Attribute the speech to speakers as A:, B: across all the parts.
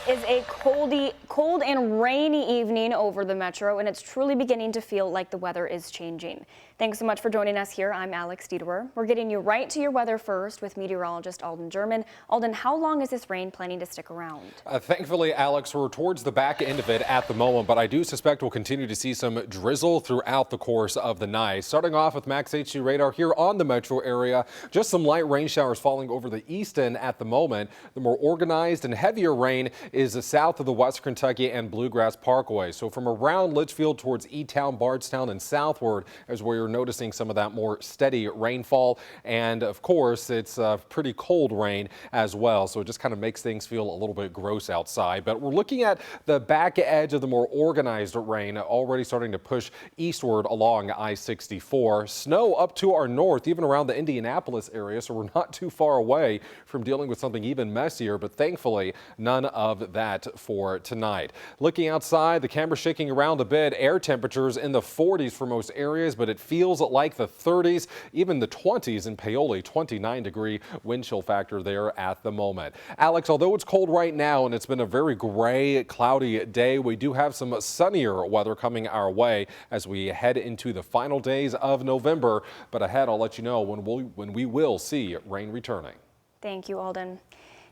A: It is a cold and rainy evening over the metro, and it's truly beginning to feel like the weather is changing. Thanks so much for joining us here. I'm Alex Dieterer. We're getting you right to your weather first with meteorologist Alden German. Alden, how long is this rain planning to stick around?
B: Thankfully, Alex, we're towards the back end of it at the moment, but I do suspect we'll continue to see some drizzle throughout the course of the night. Starting off with Max HG radar here on the metro area, just some light rain showers falling over the east end at the moment. The more organized and heavier rain is south of the West Kentucky and Bluegrass Parkway. So from around Litchfield towards E-Town, Bardstown, and southward is where you're noticing some of that more steady rainfall. And of course, it's pretty cold rain as well. So it just kind of makes things feel a little bit gross outside. But we're looking at the back edge of the more organized rain already starting to push eastward along I-64. Snow up to our north, even around the Indianapolis area. So we're not too far away from dealing with something even messier. But thankfully, none of that for tonight. Looking outside, the camera shaking around a bit. Air temperatures in the 40s for most areas, but it feels like the 30s, even the 20s in Paoli. 29-degree wind chill factor there at the moment. Alex, although it's cold right now and it's been a very gray, cloudy day, we do have some sunnier weather coming our way as we head into the final days of November. But ahead, I'll let you know when we will see rain returning.
A: Thank you, Alden.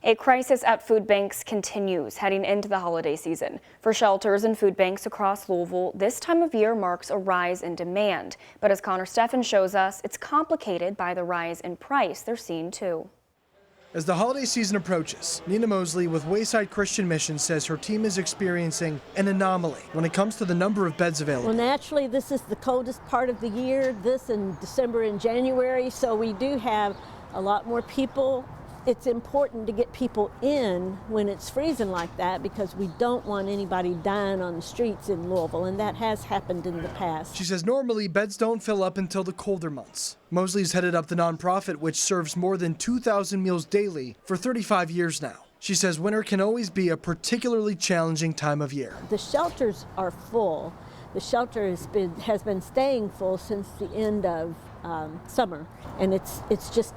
A: A crisis at food banks continues heading into the holiday season. For shelters and food banks across Louisville, this time of year marks a rise in demand. But as Connor Steffen shows us, it's complicated by the rise in price they're seeing too.
C: As the holiday season approaches, Nina Mosley with Wayside Christian Mission says her team is experiencing an anomaly when it comes to the number of beds available.
D: Well, naturally, this is the coldest part of the year, this in December and January, so we do have a lot more people. It's important to get people in when it's freezing like that because we don't want anybody dying on the streets in Louisville, and that has happened in the past.
C: She says normally beds don't fill up until the colder months. Mosley's headed up the nonprofit, which serves more than 2,000 meals daily for 35 years now. She says winter can always be a particularly challenging time of year.
D: The shelters are full. The shelter has been staying full since the end of summer, and it's just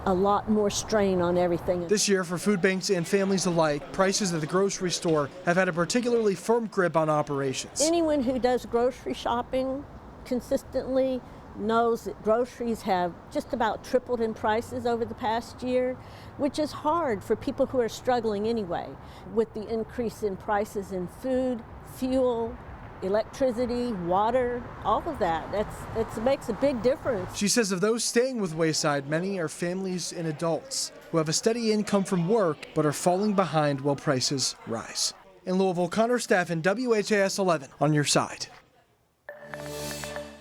D: a lot more strain on everything.
C: This year, for food banks and families alike, prices at the grocery store have had a particularly firm grip on operations.
D: Anyone who does grocery shopping consistently knows that groceries have just about tripled in prices over the past year, which is hard for people who are struggling anyway. With the increase in prices in food, fuel, electricity, water, all of that. It makes a big difference.
C: She says of those staying with Wayside, many are families and adults who have a steady income from work but are falling behind while prices rise. In Louisville, Connor Steffen, WHAS11 on your side.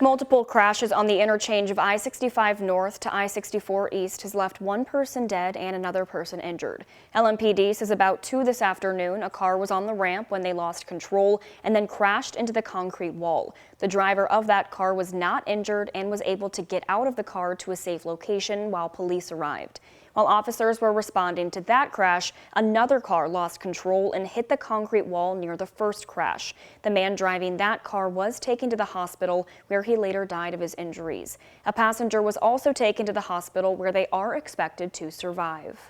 A: Multiple crashes on the interchange of I-65 North to I-64 East has left one person dead and another person injured. LMPD says about 2 this afternoon, a car was on the ramp when they lost control and then crashed into the concrete wall. The driver of that car was not injured and was able to get out of the car to a safe location while police arrived. While officers were responding to that crash, another car lost control and hit the concrete wall near the first crash. The man driving that car was taken to the hospital where he later died of his injuries. A passenger was also taken to the hospital where they are expected to survive.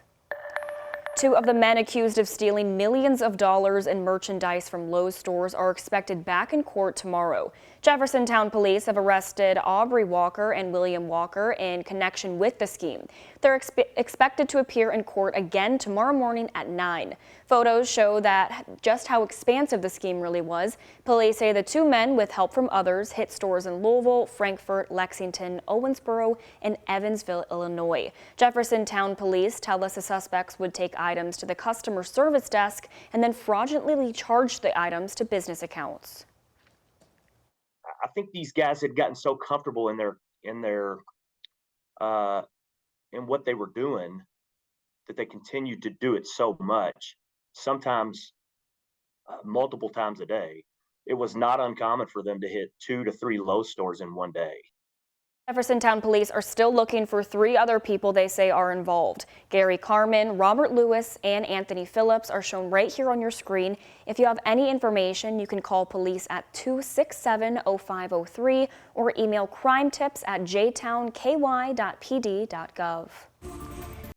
A: 2 of the men accused of stealing millions of dollars in merchandise from Lowe's stores are expected back in court tomorrow. Jefferson Town Police have arrested Aubrey Walker and William Walker in connection with the scheme. They're expected to appear in court again tomorrow morning at 9. Photos show that just how expansive the scheme really was. Police say the 2 men, with help from others, hit stores in Louisville, Frankfort, Lexington, Owensboro, and Evansville, Illinois. Jefferson Town Police tell us the suspects would take items to the customer service desk and then fraudulently charge the items to business accounts.
E: I think these guys had gotten so comfortable in what they were doing that they continued to do it so much, sometimes multiple times a day. It was not uncommon for them to hit 2 to 3 Lowe's stores in one day.
A: Jefferson Town Police are still looking for 3 other people they say are involved. Gary Carmen, Robert Lewis, and Anthony Phillips are shown right here on your screen. If you have any information, you can call police at 267-0503 or email crimetips@jtownky.pd.gov.